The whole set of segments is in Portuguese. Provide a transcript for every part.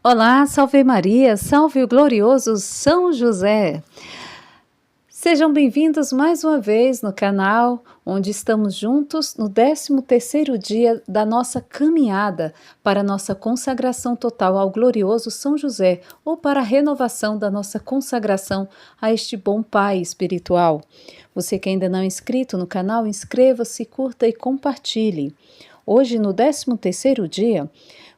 Olá, salve Maria, salve o glorioso São José. Sejam bem-vindos mais uma vez no canal, onde estamos juntos no 13º dia da nossa caminhada para a nossa consagração total ao glorioso São José, ou para a renovação da nossa consagração a este bom Pai espiritual. Você que ainda não é inscrito no canal, inscreva-se, curta e compartilhe. Hoje, no 13º dia,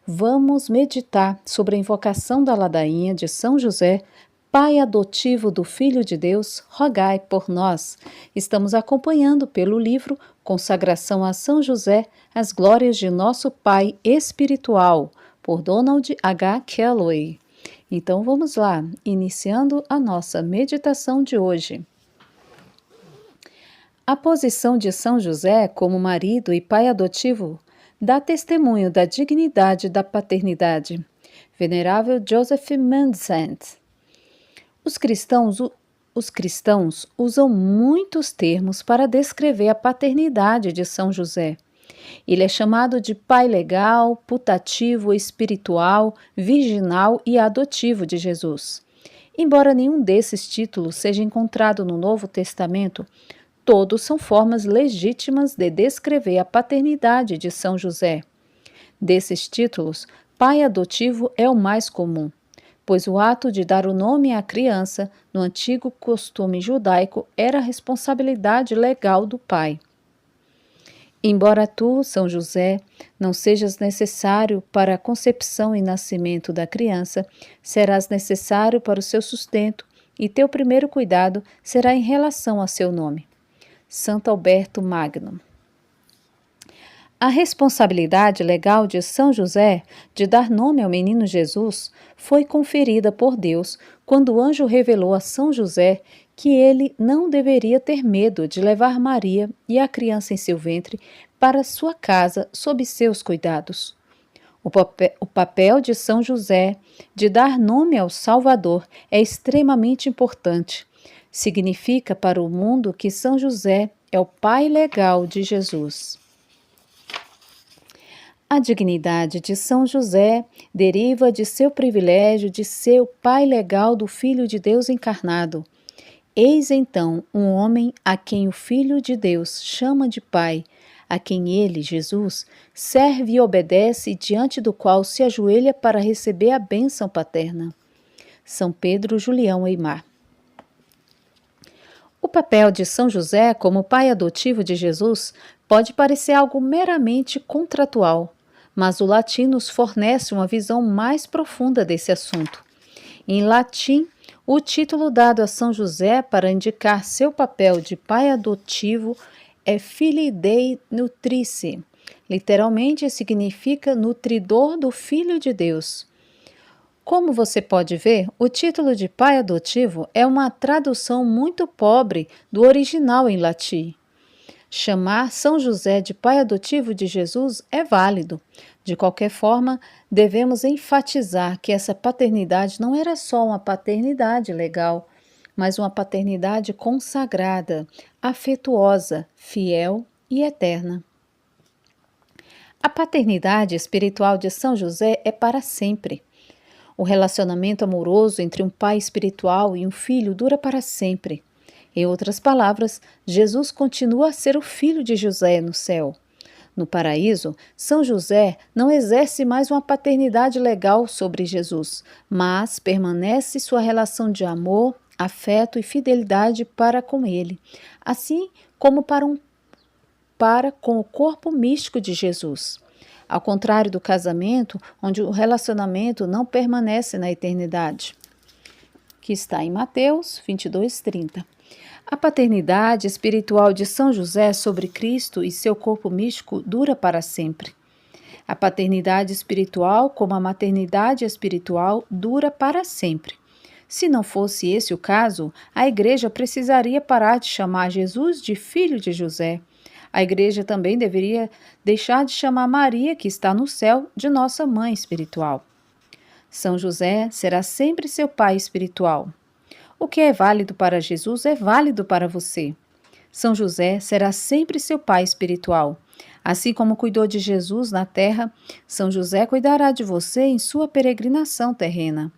vamos meditar sobre a invocação da ladainha de São José, Pai adotivo do Filho de Deus, rogai por nós. Estamos acompanhando pelo livro Consagração a São José, as glórias de nosso Pai espiritual, por Donald H. Calloway. Então vamos lá, iniciando a nossa meditação de hoje. A posição de São José como marido e pai adotivo dá testemunho da dignidade da paternidade. Venerável Joseph Mansent. Os cristãos usam muitos termos para descrever a paternidade de São José. Ele é chamado de pai legal, putativo, espiritual, virginal e adotivo de Jesus. Embora nenhum desses títulos seja encontrado no Novo Testamento, todos são formas legítimas de descrever a paternidade de São José. Desses títulos, pai adotivo é o mais comum, pois o ato de dar o nome à criança, no antigo costume judaico, era a responsabilidade legal do pai. Embora tu, São José, não sejas necessário para a concepção e nascimento da criança, serás necessário para o seu sustento, e teu primeiro cuidado será em relação a seu nome. Santo Alberto Magno. A responsabilidade legal de São José de dar nome ao menino Jesus foi conferida por Deus quando o anjo revelou a São José que ele não deveria ter medo de levar Maria e a criança em seu ventre para sua casa sob seus cuidados. O papel de São José de dar nome ao Salvador é extremamente importante. Significa para o mundo que São José é o pai legal de Jesus. A dignidade de São José deriva de seu privilégio de ser o pai legal do Filho de Deus encarnado. Eis então um homem a quem o Filho de Deus chama de pai, a quem ele, Jesus, serve e obedece e diante do qual se ajoelha para receber a bênção paterna. São Pedro Julião Eymar. O papel de São José como pai adotivo de Jesus pode parecer algo meramente contratual, mas o latim nos fornece uma visão mais profunda desse assunto. Em latim, o título dado a São José para indicar seu papel de pai adotivo é Filii Dei Nutrice. Literalmente significa nutridor do Filho de Deus. Como você pode ver, o título de pai adotivo é uma tradução muito pobre do original em latim. Chamar São José de pai adotivo de Jesus é válido. De qualquer forma, devemos enfatizar que essa paternidade não era só uma paternidade legal, mas uma paternidade consagrada, afetuosa, fiel e eterna. A paternidade espiritual de São José é para sempre. O relacionamento amoroso entre um pai espiritual e um filho dura para sempre. Em outras palavras, Jesus continua a ser o filho de José no céu. No paraíso, São José não exerce mais uma paternidade legal sobre Jesus, mas permanece sua relação de amor, afeto e fidelidade para com ele, assim como para com o corpo místico de Jesus. Ao contrário do casamento, onde o relacionamento não permanece na eternidade, que está em Mateus 22:30. A paternidade espiritual de São José sobre Cristo e seu corpo místico dura para sempre. A paternidade espiritual, como a maternidade espiritual, dura para sempre. Se não fosse esse o caso, a Igreja precisaria parar de chamar Jesus de filho de José. A Igreja também deveria deixar de chamar Maria, que está no céu, de nossa mãe espiritual. São José será sempre seu pai espiritual. O que é válido para Jesus é válido para você. São José será sempre seu pai espiritual. Assim como cuidou de Jesus na terra, São José cuidará de você em sua peregrinação terrena.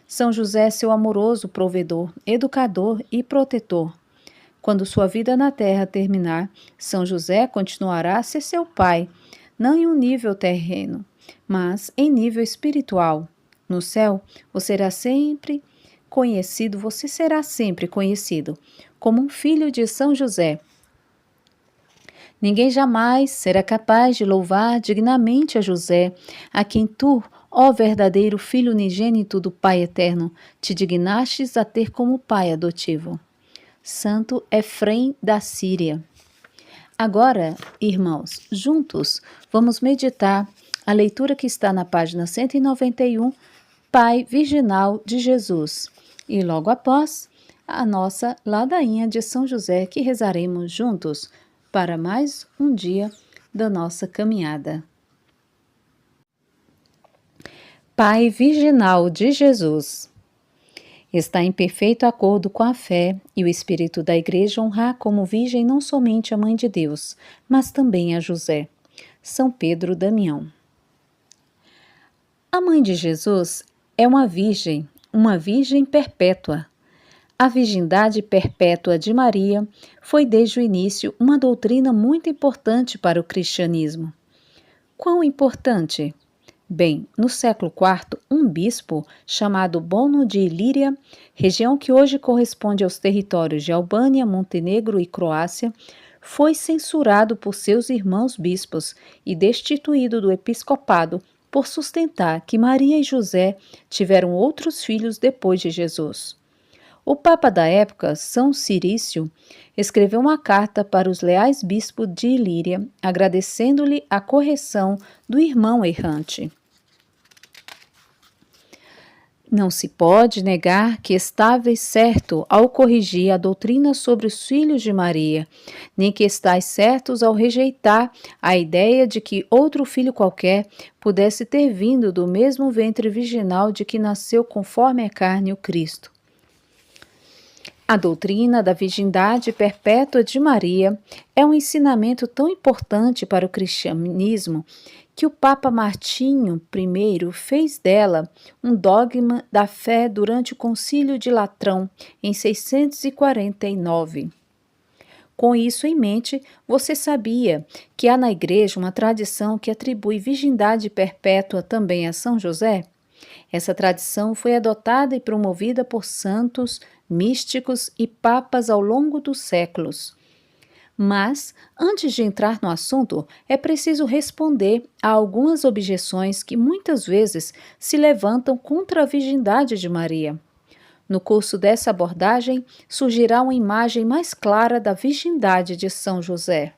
São José é seu amoroso provedor, educador e protetor. Quando sua vida na terra terminar, São José continuará a ser seu pai, não em um nível terreno, mas em nível espiritual. No céu, você será sempre conhecido como um filho de São José. Ninguém jamais será capaz de louvar dignamente a José, a quem tu, ó verdadeiro Filho unigênito do Pai eterno, te dignastes a ter como pai adotivo. Santo Efrém da Síria. Agora, irmãos, juntos vamos meditar a leitura que está na página 191, Pai Virginal de Jesus. E logo após, a nossa ladainha de São José que rezaremos juntos para mais um dia da nossa caminhada. Pai Virginal de Jesus. Está em perfeito acordo com a fé e o espírito da Igreja honrar como virgem não somente a Mãe de Deus, mas também a José. São Pedro Damião. A Mãe de Jesus é uma virgem perpétua. A virgindade perpétua de Maria foi desde o início uma doutrina muito importante para o cristianismo. Quão importante? Bem, no século IV, um bispo chamado Bono de Ilíria, região que hoje corresponde aos territórios de Albânia, Montenegro e Croácia, foi censurado por seus irmãos bispos e destituído do episcopado por sustentar que Maria e José tiveram outros filhos depois de Jesus. O Papa da época, São Cirício, escreveu uma carta para os leais bispos de Ilíria, agradecendo-lhe a correção do irmão errante. Não se pode negar que estáveis certo ao corrigir a doutrina sobre os filhos de Maria, nem que estáis certos ao rejeitar a ideia de que outro filho qualquer pudesse ter vindo do mesmo ventre virginal de que nasceu conforme a carne o Cristo. A doutrina da virgindade perpétua de Maria é um ensinamento tão importante para o cristianismo que o Papa Martinho I fez dela um dogma da fé durante o Concílio de Latrão, em 649. Com isso em mente, você sabia que há na Igreja uma tradição que atribui virgindade perpétua também a São José? Essa tradição foi adotada e promovida por santos, místicos e papas ao longo dos séculos. Mas, antes de entrar no assunto, é preciso responder a algumas objeções que muitas vezes se levantam contra a virgindade de Maria. No curso dessa abordagem, surgirá uma imagem mais clara da virgindade de São José.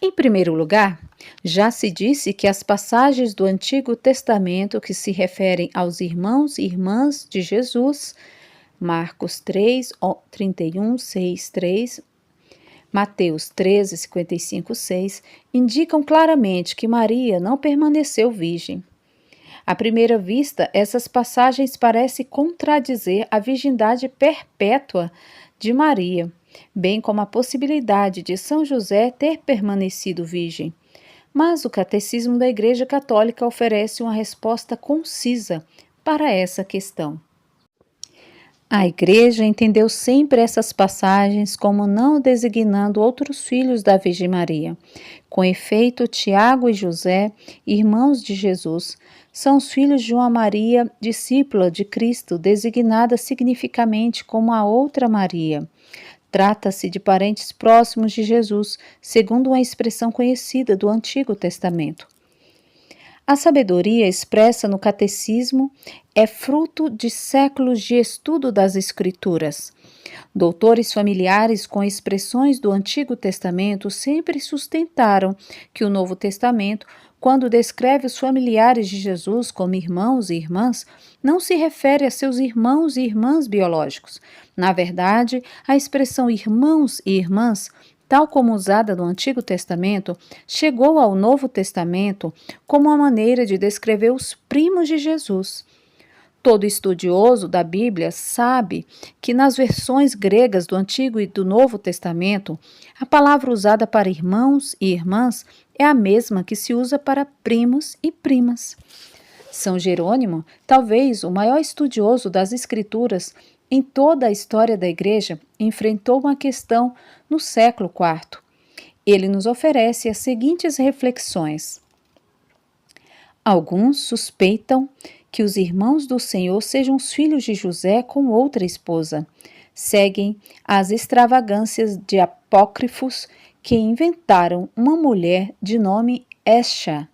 Em primeiro lugar, já se disse que as passagens do Antigo Testamento que se referem aos irmãos e irmãs de Jesus, Marcos 3, 31, 6, 3, Mateus 13, 55, 6, indicam claramente que Maria não permaneceu virgem. À primeira vista, essas passagens parecem contradizer a virgindade perpétua de Maria, bem como a possibilidade de São José ter permanecido virgem. Mas o Catecismo da Igreja Católica oferece uma resposta concisa para essa questão. A Igreja entendeu sempre essas passagens como não designando outros filhos da Virgem Maria. Com efeito, Tiago e José, irmãos de Jesus, são os filhos de uma Maria, discípula de Cristo, designada significativamente como a outra Maria. Trata-se de parentes próximos de Jesus, segundo uma expressão conhecida do Antigo Testamento. A sabedoria expressa no catecismo é fruto de séculos de estudo das Escrituras. Doutores familiares com expressões do Antigo Testamento sempre sustentaram que o Novo Testamento, quando descreve os familiares de Jesus como irmãos e irmãs, não se refere a seus irmãos e irmãs biológicos. Na verdade, a expressão irmãos e irmãs, tal como usada no Antigo Testamento, chegou ao Novo Testamento como uma maneira de descrever os primos de Jesus. Todo estudioso da Bíblia sabe que nas versões gregas do Antigo e do Novo Testamento, a palavra usada para irmãos e irmãs é a mesma que se usa para primos e primas. São Jerônimo, talvez o maior estudioso das Escrituras em toda a história da Igreja, enfrentou uma questão no século IV. Ele nos oferece as seguintes reflexões. Alguns suspeitam que os irmãos do Senhor sejam os filhos de José com outra esposa. Seguem as extravagâncias de apócrifos que inventaram uma mulher de nome Escha,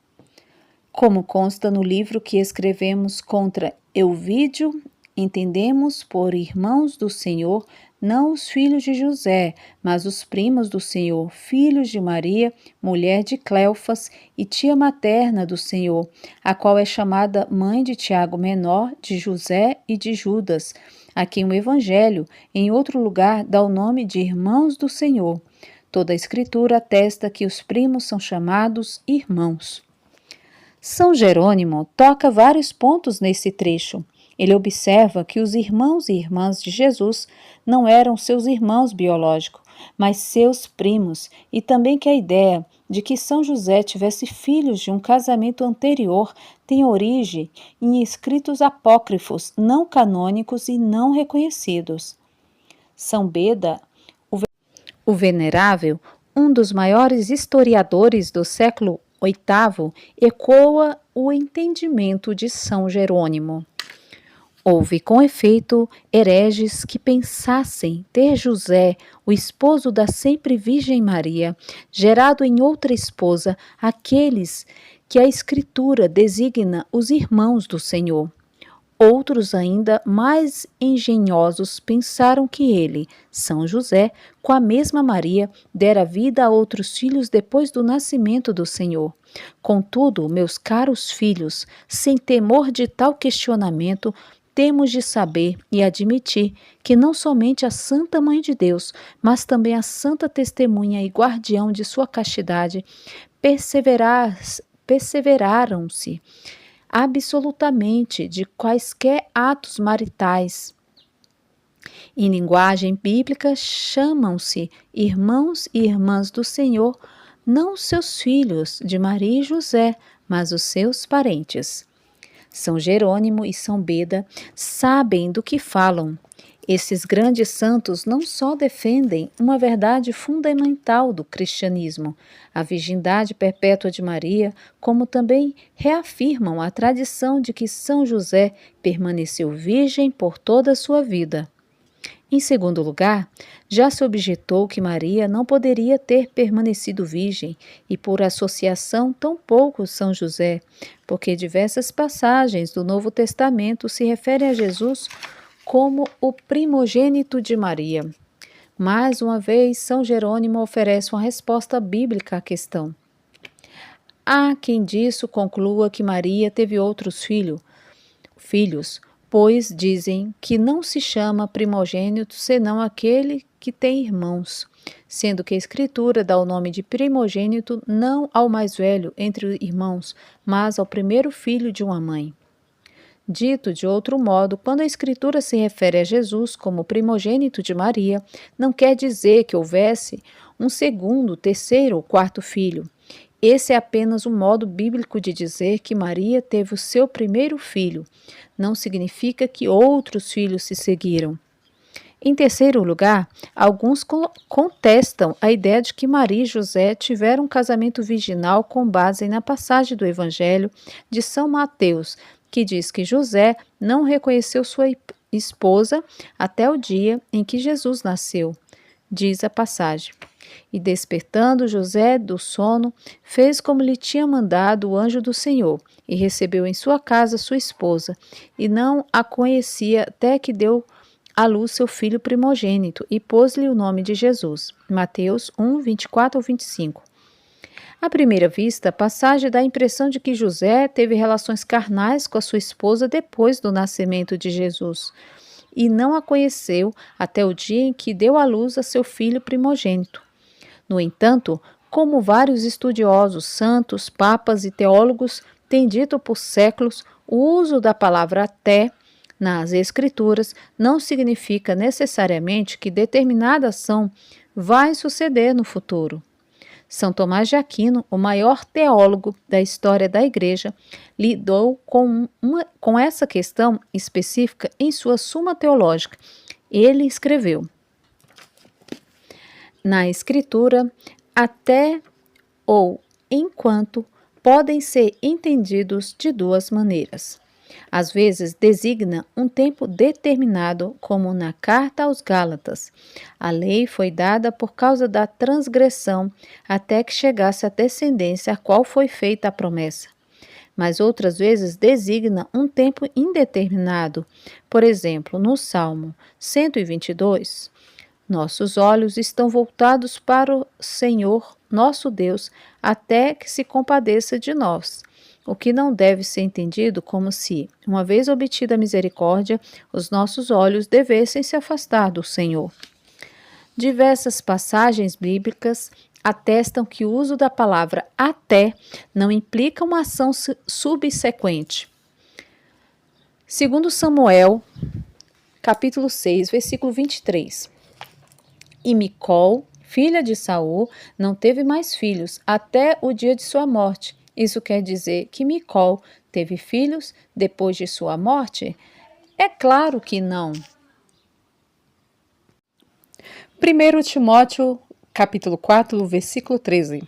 como consta no livro que escrevemos contra Euvídio. Entendemos por irmãos do Senhor não os filhos de José, mas os primos do Senhor, filhos de Maria, mulher de Cleofas e tia materna do Senhor, a qual é chamada mãe de Tiago menor, de José e de Judas, a quem o Evangelho, em outro lugar, dá o nome de irmãos do Senhor. Toda a Escritura atesta que os primos são chamados irmãos. São Jerônimo toca vários pontos nesse trecho. Ele observa que os irmãos e irmãs de Jesus não eram seus irmãos biológicos, mas seus primos, e também que a ideia de que São José tivesse filhos de um casamento anterior tem origem em escritos apócrifos não canônicos e não reconhecidos. São Beda, o Venerável, um dos maiores historiadores do século VIII, ecoa o entendimento de São Jerônimo. Houve, com efeito, hereges que pensassem ter José, o esposo da sempre Virgem Maria, gerado em outra esposa, aqueles que a Escritura designa os irmãos do Senhor. Outros, ainda mais engenhosos, pensaram que ele, São José, com a mesma Maria, dera vida a outros filhos depois do nascimento do Senhor. Contudo, meus caros filhos, sem temor de tal questionamento, temos de saber e admitir que não somente a Santa Mãe de Deus, mas também a Santa Testemunha e Guardião de sua castidade perseveraram-se absolutamente de quaisquer atos maritais. Em linguagem bíblica, chamam-se irmãos e irmãs do Senhor, não os seus filhos de Maria e José, mas os seus parentes. São Jerônimo e São Beda sabem do que falam. Esses grandes santos não só defendem uma verdade fundamental do cristianismo, a virgindade perpétua de Maria, como também reafirmam a tradição de que São José permaneceu virgem por toda a sua vida. Em segundo lugar, já se objetou que Maria não poderia ter permanecido virgem e, por associação, tampouco São José, porque diversas passagens do Novo Testamento se referem a Jesus como o primogênito de Maria. Mais uma vez, São Jerônimo oferece uma resposta bíblica à questão. Há quem disso conclua que Maria teve outros filhos, pois dizem que não se chama primogênito senão aquele que tem irmãos, sendo que a Escritura dá o nome de primogênito não ao mais velho entre irmãos, mas ao primeiro filho de uma mãe. Dito de outro modo, quando a Escritura se refere a Jesus como primogênito de Maria, não quer dizer que houvesse um segundo, terceiro ou quarto filho. Esse é apenas um modo bíblico de dizer que Maria teve o seu primeiro filho. Não significa que outros filhos se seguiram. Em terceiro lugar, alguns contestam a ideia de que Maria e José tiveram um casamento virginal com base na passagem do Evangelho de São Mateus, que diz que José não reconheceu sua esposa até o dia em que Jesus nasceu. Diz a passagem: e despertando José do sono, fez como lhe tinha mandado o anjo do Senhor, e recebeu em sua casa sua esposa, e não a conhecia até que deu à luz seu filho primogênito, e pôs-lhe o nome de Jesus. Mateus 1, 24 ao 25. À primeira vista, a passagem dá a impressão de que José teve relações carnais com a sua esposa depois do nascimento de Jesus, e não a conheceu até o dia em que deu à luz a seu filho primogênito. No entanto, como vários estudiosos, santos, papas e teólogos têm dito por séculos, o uso da palavra até nas Escrituras não significa necessariamente que determinada ação vai suceder no futuro. São Tomás de Aquino, o maior teólogo da história da Igreja, lidou com essa questão específica em sua Suma Teológica. Ele escreveu: na Escritura, até ou enquanto podem ser entendidos de duas maneiras. Às vezes designa um tempo determinado, como na carta aos Gálatas. A lei foi dada por causa da transgressão, até que chegasse a descendência a qual foi feita a promessa. Mas outras vezes designa um tempo indeterminado. Por exemplo, no Salmo 122, nossos olhos estão voltados para o Senhor, nosso Deus, até que se compadeça de nós. O que não deve ser entendido como se, uma vez obtida a misericórdia, os nossos olhos devessem se afastar do Senhor. Diversas passagens bíblicas atestam que o uso da palavra até não implica uma ação subsequente. Segundo Samuel, capítulo 6, versículo 23. E Micol, filha de Saul, não teve mais filhos até o dia de sua morte. Isso quer dizer que Micol teve filhos depois de sua morte? É claro que não. 1 Timóteo, capítulo 4, versículo 13.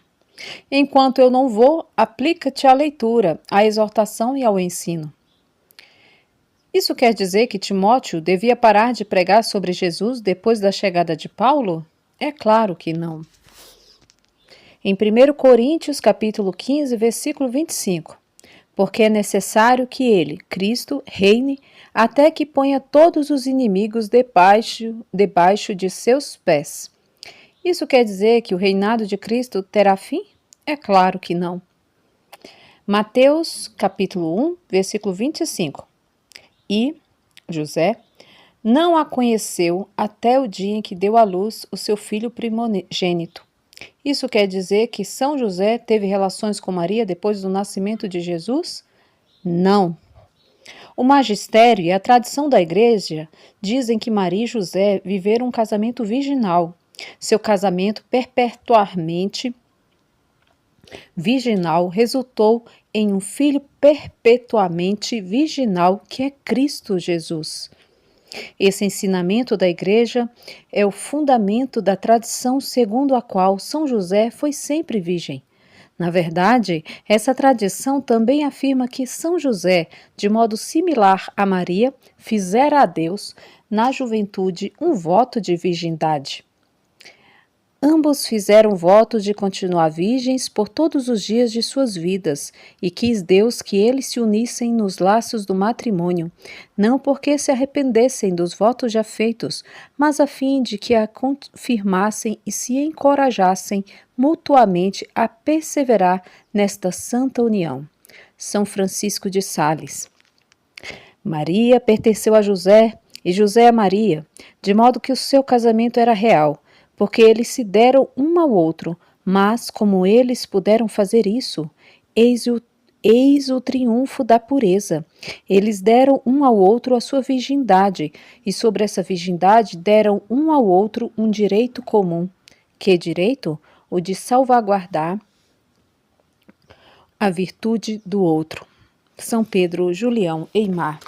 Enquanto eu não vou, aplica-te à leitura, à exortação e ao ensino. Isso quer dizer que Timóteo devia parar de pregar sobre Jesus depois da chegada de Paulo? É claro que não. Em 1 Coríntios, capítulo 15, versículo 25, porque é necessário que ele, Cristo, reine até que ponha todos os inimigos debaixo de seus pés. Isso quer dizer que o reinado de Cristo terá fim? É claro que não. Mateus, capítulo 1, versículo 25. E José não a conheceu até o dia em que deu à luz o seu filho primogênito. Isso quer dizer que São José teve relações com Maria depois do nascimento de Jesus? Não. O magistério e a tradição da Igreja dizem que Maria e José viveram um casamento virginal. Seu casamento perpetuamente virginal resultou em um filho perpetuamente virginal, que é Cristo Jesus. Esse ensinamento da Igreja é o fundamento da tradição segundo a qual São José foi sempre virgem. Na verdade, essa tradição também afirma que São José, de modo similar a Maria, fizera a Deus, na juventude, um voto de virgindade. Ambos fizeram voto de continuar virgens por todos os dias de suas vidas, e quis Deus que eles se unissem nos laços do matrimônio, não porque se arrependessem dos votos já feitos, mas a fim de que a confirmassem e se encorajassem mutuamente a perseverar nesta santa união. São Francisco de Sales. Maria pertenceu a José e José a Maria, de modo que o seu casamento era real, porque eles se deram um ao outro, mas como eles puderam fazer isso? Eis o triunfo da pureza. Eles deram um ao outro a sua virgindade, e sobre essa virgindade deram um ao outro um direito comum. Que direito? O de salvaguardar a virtude do outro. São Pedro Julião Eymar.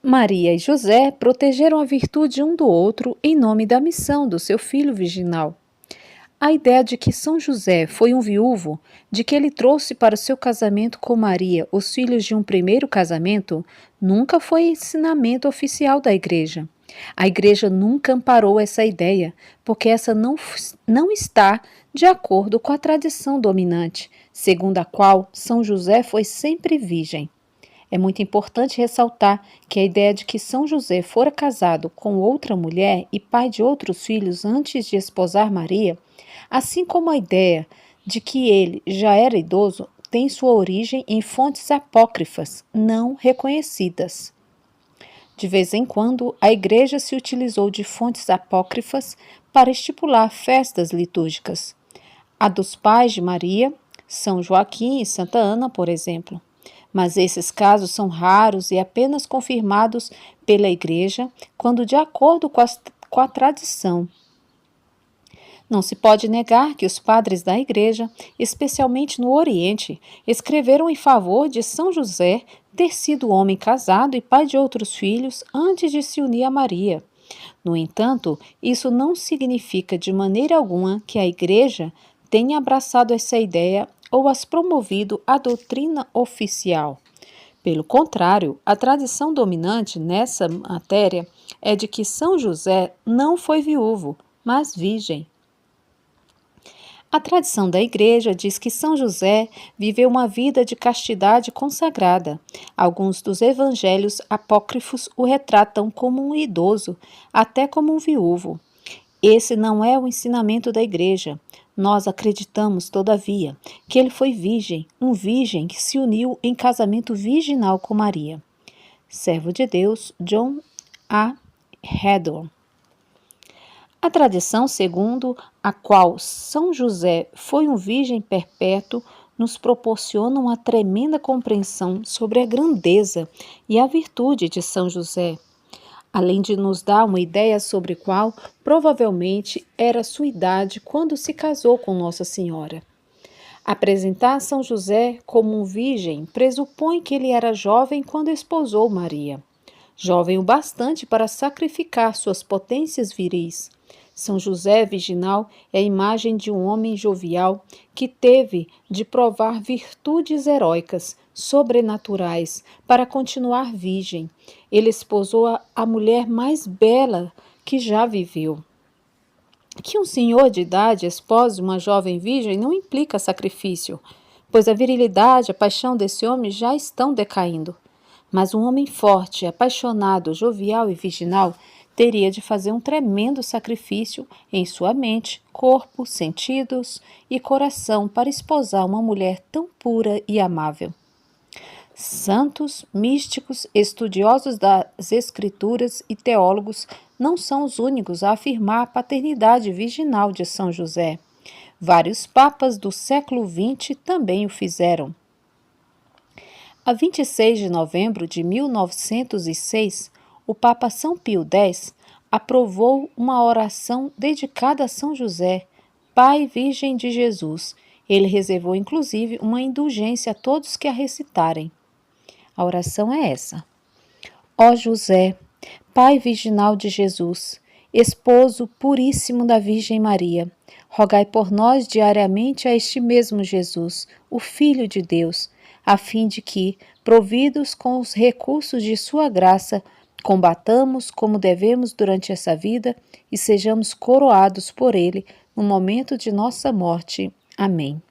Maria e José protegeram a virtude um do outro em nome da missão do seu filho virginal. A ideia de que São José foi um viúvo, de que ele trouxe para o seu casamento com Maria os filhos de um primeiro casamento, nunca foi ensinamento oficial da Igreja. A Igreja nunca amparou essa ideia, porque essa não está de acordo com a tradição dominante, segundo a qual São José foi sempre virgem. É muito importante ressaltar que a ideia de que São José fora casado com outra mulher e pai de outros filhos antes de esposar Maria, assim como a ideia de que ele já era idoso, tem sua origem em fontes apócrifas, não reconhecidas. De vez em quando, a Igreja se utilizou de fontes apócrifas para estipular festas litúrgicas. A dos pais de Maria, São Joaquim e Santa Ana, por exemplo. mas esses casos são raros e apenas confirmados pela Igreja quando de acordo com a tradição. Não se pode negar que os padres da Igreja, especialmente no Oriente, escreveram em favor de São José ter sido homem casado e pai de outros filhos antes de se unir a Maria. No entanto, isso não significa de maneira alguma que a Igreja tenha abraçado essa ideia ou as promovido a doutrina oficial. Pelo contrário, a tradição dominante nessa matéria é de que São José não foi viúvo, mas virgem. A tradição da Igreja diz que São José viveu uma vida de castidade consagrada. Alguns dos evangelhos apócrifos o retratam como um idoso, até como um viúvo. Esse não é o ensinamento da Igreja. Nós acreditamos, todavia, que ele foi virgem, um virgem que se uniu em casamento virginal com Maria. Servo de Deus, John A. Haddon. A tradição segundo a qual São José foi um virgem perpétuo nos proporciona uma tremenda compreensão sobre a grandeza e a virtude de São José, além de nos dar uma ideia sobre qual provavelmente era sua idade quando se casou com Nossa Senhora. Apresentar São José como um virgem pressupõe que ele era jovem quando esposou Maria, jovem o bastante para sacrificar suas potências viris. São José virginal é a imagem de um homem jovial que teve de provar virtudes heróicas, sobrenaturais, para continuar virgem. Ele esposou a mulher mais bela que já viveu. Que um senhor de idade espose uma jovem virgem não implica sacrifício, pois a virilidade e a paixão desse homem já estão decaindo. Mas um homem forte, apaixonado, jovial e virginal teria de fazer um tremendo sacrifício em sua mente, corpo, sentidos e coração para esposar uma mulher tão pura e amável. Santos, místicos, estudiosos das Escrituras e teólogos não são os únicos a afirmar a paternidade virginal de São José. Vários papas do século XX também o fizeram. A 26 de novembro de 1906, o Papa São Pio X aprovou uma oração dedicada a São José, Pai Virgem de Jesus. Ele reservou inclusive uma indulgência a todos que a recitarem. A oração é essa: Ó José, Pai virginal de Jesus, esposo puríssimo da Virgem Maria, rogai por nós diariamente a este mesmo Jesus, o Filho de Deus, a fim de que, providos com os recursos de sua graça, combatamos como devemos durante essa vida e sejamos coroados por ele no momento de nossa morte. Amém.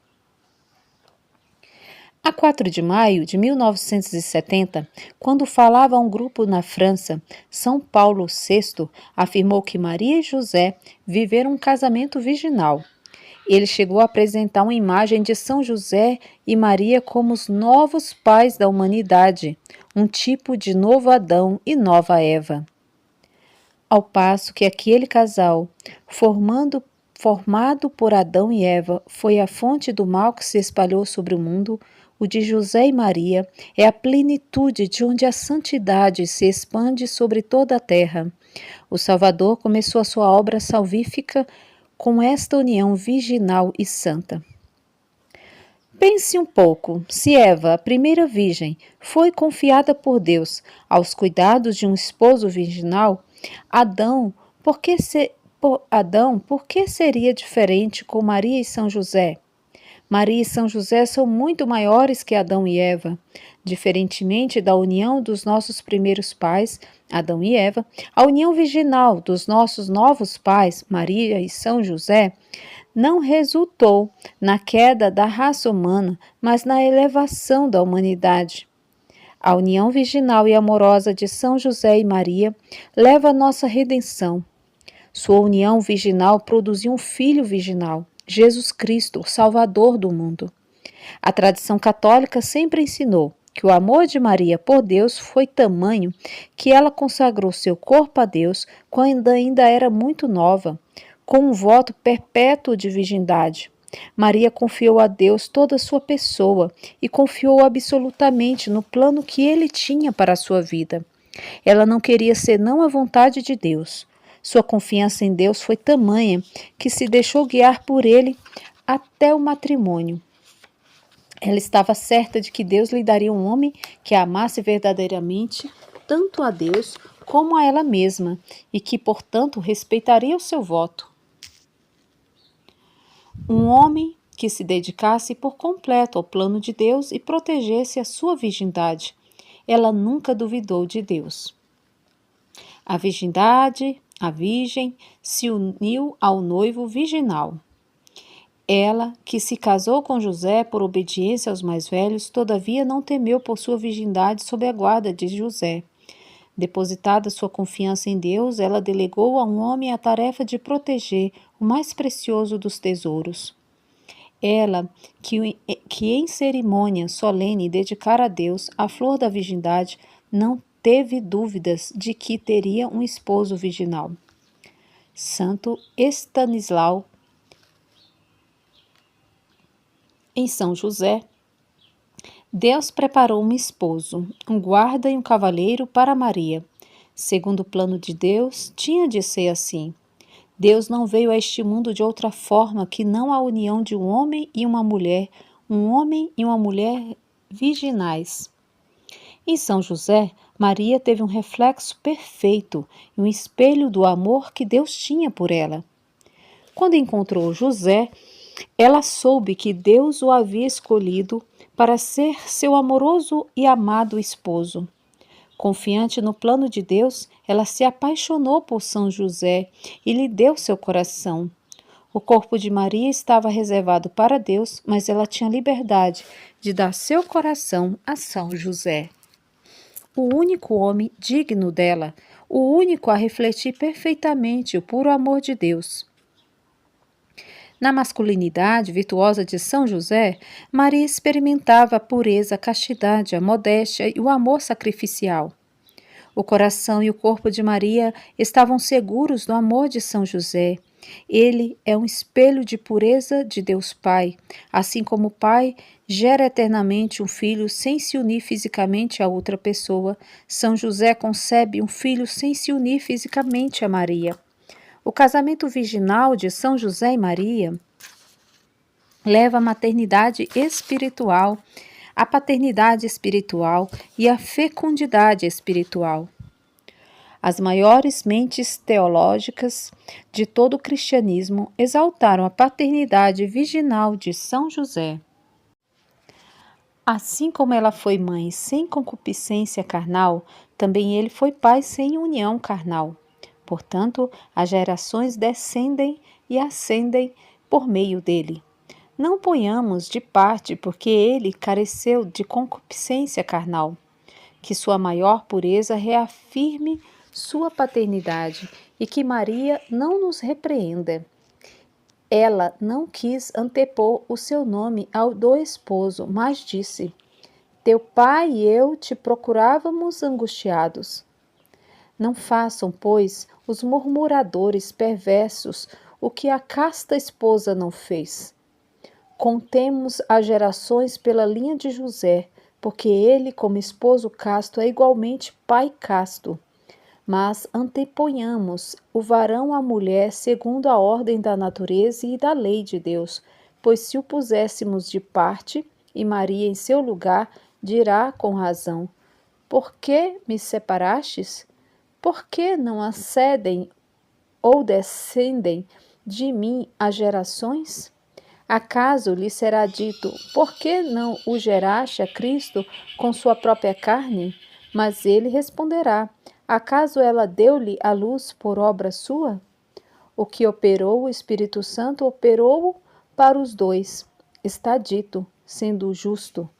A 4 de maio de 1970, quando falava a um grupo na França, São Paulo VI afirmou que Maria e José viveram um casamento virginal. Ele chegou a apresentar uma imagem de São José e Maria como os novos pais da humanidade, um tipo de novo Adão e nova Eva. Ao passo que aquele casal, formado por Adão e Eva, foi a fonte do mal que se espalhou sobre o mundo, o de José e Maria é a plenitude de onde a santidade se expande sobre toda a terra. O Salvador começou a sua obra salvífica com esta união virginal e santa. Pense um pouco, se Eva, a primeira virgem, foi confiada por Deus aos cuidados de um esposo virginal, Adão, por que seria diferente com Maria e São José? Maria e São José são muito maiores que Adão e Eva. Diferentemente da união dos nossos primeiros pais, Adão e Eva, a união virginal dos nossos novos pais, Maria e São José, não resultou na queda da raça humana, mas na elevação da humanidade. A união virginal e amorosa de São José e Maria leva à nossa redenção. Sua união virginal produziu um filho virginal, Jesus Cristo, o Salvador do mundo. A tradição católica sempre ensinou que o amor de Maria por Deus foi tamanho que ela consagrou seu corpo a Deus quando ainda era muito nova, com um voto perpétuo de virgindade. Maria confiou a Deus toda a sua pessoa e confiou absolutamente no plano que ele tinha para a sua vida. Ela não queria senão a vontade de Deus. Sua confiança em Deus foi tamanha que se deixou guiar por ele até o matrimônio. Ela estava certa de que Deus lhe daria um homem que a amasse verdadeiramente, tanto a Deus como a ela mesma, e que, portanto, respeitaria o seu voto. Um homem que se dedicasse por completo ao plano de Deus e protegesse a sua virgindade. Ela nunca duvidou de Deus. A virgem, se uniu ao noivo virginal. Ela, que se casou com José por obediência aos mais velhos, todavia não temeu por sua virgindade sob a guarda de José. Depositada sua confiança em Deus, ela delegou a um homem a tarefa de proteger o mais precioso dos tesouros. Ela, que em cerimônia solene dedicara a Deus a flor da virgindade, não teve dúvidas de que teria um esposo virginal. Santo Estanislau, em São José, Deus preparou um esposo, um guarda e um cavaleiro para Maria. Segundo o plano de Deus, tinha de ser assim. Deus não veio a este mundo de outra forma que não a união de um homem e uma mulher virginais. Em São José, Maria teve um reflexo perfeito e um espelho do amor que Deus tinha por ela. Quando encontrou José, ela soube que Deus o havia escolhido para ser seu amoroso e amado esposo. Confiante no plano de Deus, ela se apaixonou por São José e lhe deu seu coração. O corpo de Maria estava reservado para Deus, mas ela tinha liberdade de dar seu coração a São José. O único homem digno dela, o único a refletir perfeitamente o puro amor de Deus. Na masculinidade virtuosa de São José, Maria experimentava a pureza, a castidade, a modéstia e o amor sacrificial. O coração e o corpo de Maria estavam seguros do amor de São José. Ele é um espelho de pureza de Deus Pai, assim como o Pai gera eternamente um filho sem se unir fisicamente a outra pessoa. São José concebe um filho sem se unir fisicamente a Maria. O casamento virginal de São José e Maria leva a maternidade espiritual, a paternidade espiritual e a fecundidade espiritual. As maiores mentes teológicas de todo o cristianismo exaltaram a paternidade virginal de São José. Assim como ela foi mãe sem concupiscência carnal, também ele foi pai sem união carnal. Portanto, as gerações descendem e ascendem por meio dele. Não ponhamos de parte porque ele careceu de concupiscência carnal. Que sua maior pureza reafirme sua paternidade e que Maria não nos repreenda. Ela não quis antepor o seu nome ao do esposo, mas disse: Teu pai e eu te procurávamos angustiados. Não façam, pois, os murmuradores perversos o que a casta esposa não fez. Contemos as gerações pela linha de José, porque ele, como esposo casto, é igualmente pai casto. Mas anteponhamos o varão à mulher segundo a ordem da natureza e da lei de Deus, pois se o puséssemos de parte, e Maria em seu lugar, dirá com razão: Por que me separastes? Por que não acedem ou descendem de mim as gerações? Acaso lhe será dito: Por que não o geraste a Cristo com sua própria carne? Mas ele responderá: Acaso ela deu-lhe a luz por obra sua? O que operou o Espírito Santo operou-o para os dois. Está dito, sendo justo.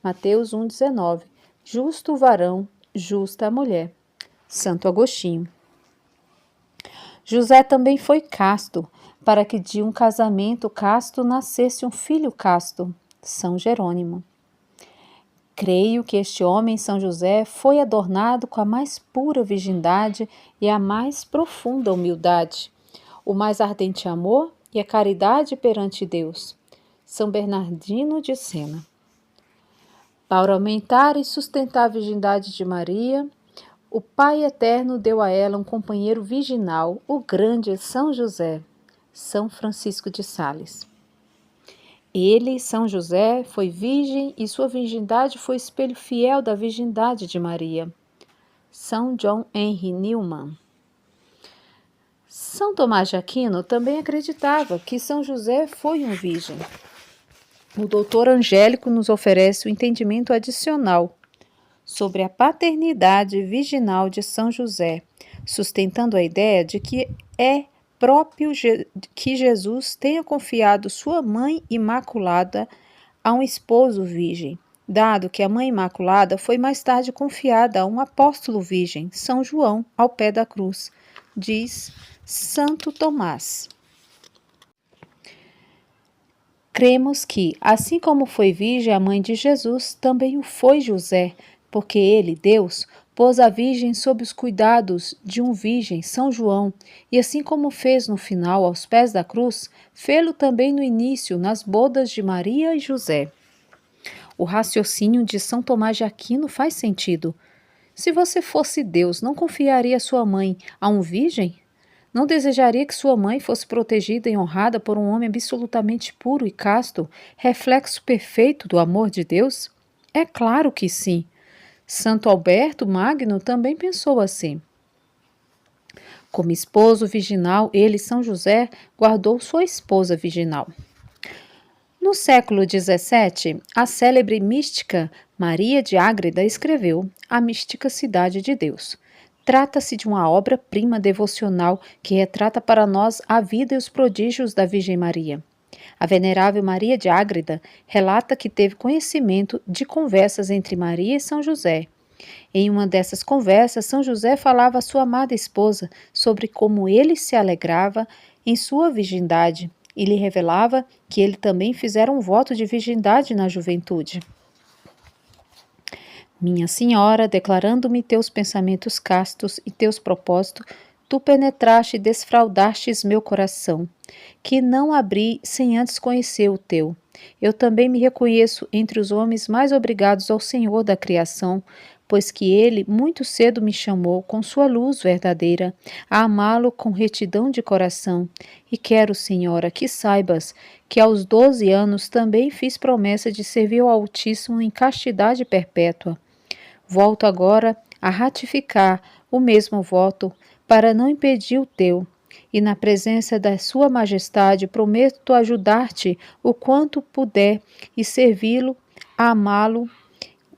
Mateus 1,19. Justo o varão, justa a mulher. Santo Agostinho. José também foi casto, para que de um casamento casto nascesse um filho casto. São Jerônimo. Creio que este homem, São José, foi adornado com a mais pura virgindade e a mais profunda humildade, o mais ardente amor e a caridade perante Deus. São Bernardino de Sena. Para aumentar e sustentar a virgindade de Maria, o Pai Eterno deu a ela um companheiro virginal, o grande São José, São Francisco de Sales. Ele, São José, foi virgem e sua virgindade foi espelho fiel da virgindade de Maria. São John Henry Newman. São Tomás de Aquino também acreditava que São José foi um virgem. O doutor Angélico nos oferece o entendimento adicional sobre a paternidade virginal de São José, sustentando a ideia de que é próprio que Jesus tenha confiado sua mãe imaculada a um esposo virgem, dado que a mãe imaculada foi mais tarde confiada a um apóstolo virgem, São João, ao pé da cruz, diz Santo Tomás. Cremos que, assim como foi virgem a mãe de Jesus, também o foi José, porque ele, Deus, pôs a virgem sob os cuidados de um virgem, São João, e assim como fez no final aos pés da cruz, fê-lo também no início nas bodas de Maria e José. O raciocínio de São Tomás de Aquino faz sentido. Se você fosse Deus, não confiaria sua mãe a um virgem? Não desejaria que sua mãe fosse protegida e honrada por um homem absolutamente puro e casto, reflexo perfeito do amor de Deus? É claro que sim. Santo Alberto Magno também pensou assim. Como esposo virginal, ele, São José, guardou sua esposa virginal. No século XVII, a célebre mística Maria de Ágreda escreveu A Mística Cidade de Deus. Trata-se de uma obra-prima devocional que retrata para nós a vida e os prodígios da Virgem Maria. A venerável Maria de Ágreda relata que teve conhecimento de conversas entre Maria e São José. Em uma dessas conversas, São José falava à sua amada esposa sobre como ele se alegrava em sua virgindade e lhe revelava que ele também fizera um voto de virgindade na juventude. Minha Senhora, declarando-me teus pensamentos castos e teus propósitos, tu penetraste e desfraudastes meu coração, que não abri sem antes conhecer o teu. Eu também me reconheço entre os homens mais obrigados ao Senhor da criação, pois que ele muito cedo me chamou com sua luz verdadeira a amá-lo com retidão de coração. E quero, Senhora, que saibas que aos 12 anos também fiz promessa de servir ao Altíssimo em castidade perpétua. Volto agora a ratificar o mesmo voto para não impedir o teu, e na presença da sua majestade prometo ajudar-te o quanto puder e servi-lo, amá-lo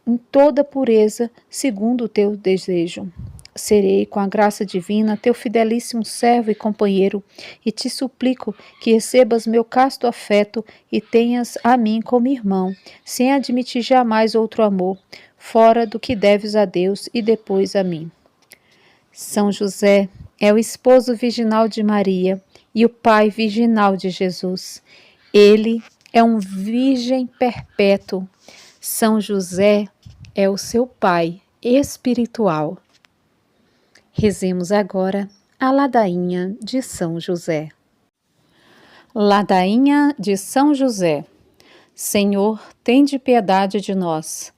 em toda pureza, segundo o teu desejo. Serei, com a graça divina, teu fidelíssimo servo e companheiro, e te suplico que recebas meu casto afeto e tenhas a mim como irmão, sem admitir jamais outro amor, fora do que deves a Deus e depois a mim. São José é o esposo virginal de Maria e o pai virginal de Jesus. Ele é um virgem perpétuo. São José é o seu pai espiritual. Rezemos agora a ladainha de São José. Ladainha de São José. Senhor, tende piedade de nós.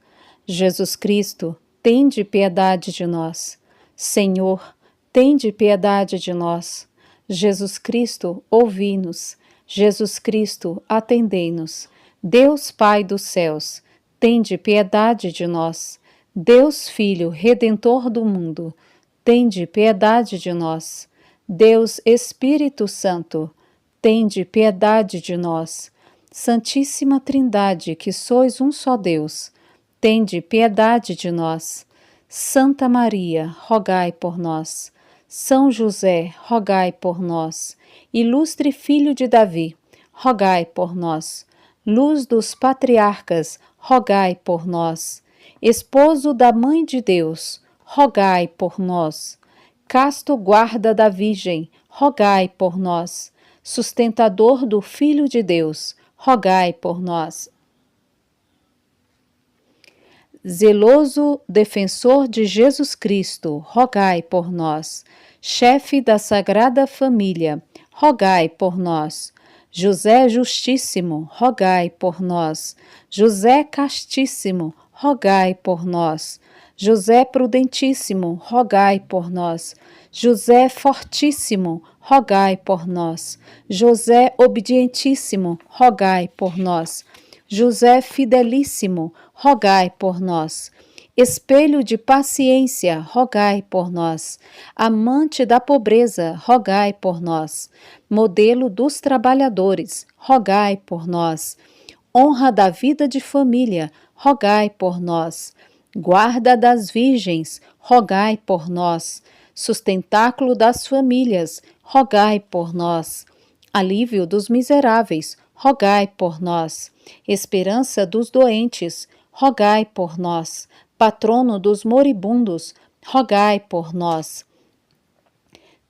Jesus Cristo, tende piedade de nós. Senhor, tende piedade de nós. Jesus Cristo, ouvi-nos. Jesus Cristo, atendei-nos. Deus Pai dos céus, tende piedade de nós. Deus Filho, Redentor do mundo, tende piedade de nós. Deus Espírito Santo, tende piedade de nós. Santíssima Trindade, que sois um só Deus, tende piedade de nós. Santa Maria, rogai por nós. São José, rogai por nós. Ilustre Filho de Davi, rogai por nós. Luz dos patriarcas, rogai por nós. Esposo da Mãe de Deus, rogai por nós. Casto guarda da Virgem, rogai por nós. Sustentador do Filho de Deus, rogai por nós. Zeloso defensor de Jesus Cristo, rogai por nós. Chefe da Sagrada Família, rogai por nós. José Justíssimo, rogai por nós. José Castíssimo, rogai por nós. José Prudentíssimo, rogai por nós. José Fortíssimo, rogai por nós. José Obedientíssimo, rogai por nós. José Fidelíssimo, rogai por nós. Espelho de paciência, rogai por nós. Amante da pobreza, rogai por nós. Modelo dos trabalhadores, rogai por nós. Honra da vida de família, rogai por nós. Guarda das virgens, rogai por nós. Sustentáculo das famílias, rogai por nós. Alívio dos miseráveis, rogai por nós. Esperança dos doentes, rogai por nós. Patrono dos moribundos, rogai por nós.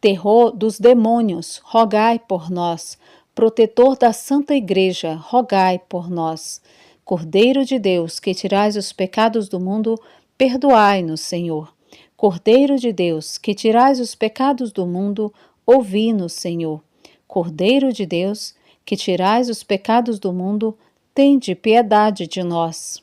Terror dos demônios, rogai por nós. Protetor da Santa Igreja, rogai por nós. Cordeiro de Deus, que tirais os pecados do mundo, perdoai-nos, Senhor. Cordeiro de Deus, que tirais os pecados do mundo, ouvi-nos, Senhor. Cordeiro de Deus, que tirais os pecados do mundo, tende piedade de nós.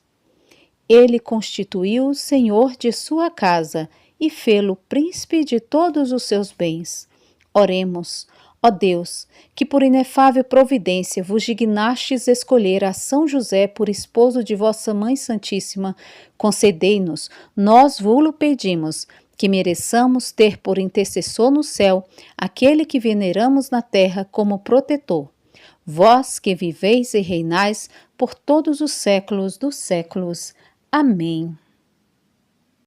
Ele constituiu o senhor de sua casa e fê-lo príncipe de todos os seus bens. Oremos, ó Deus, que por inefável providência vos dignastes escolher a São José por esposo de vossa Mãe Santíssima, concedei-nos, nós vo-lo pedimos, que mereçamos ter por intercessor no céu aquele que veneramos na terra como protetor. Vós que viveis e reinais por todos os séculos dos séculos. Amém.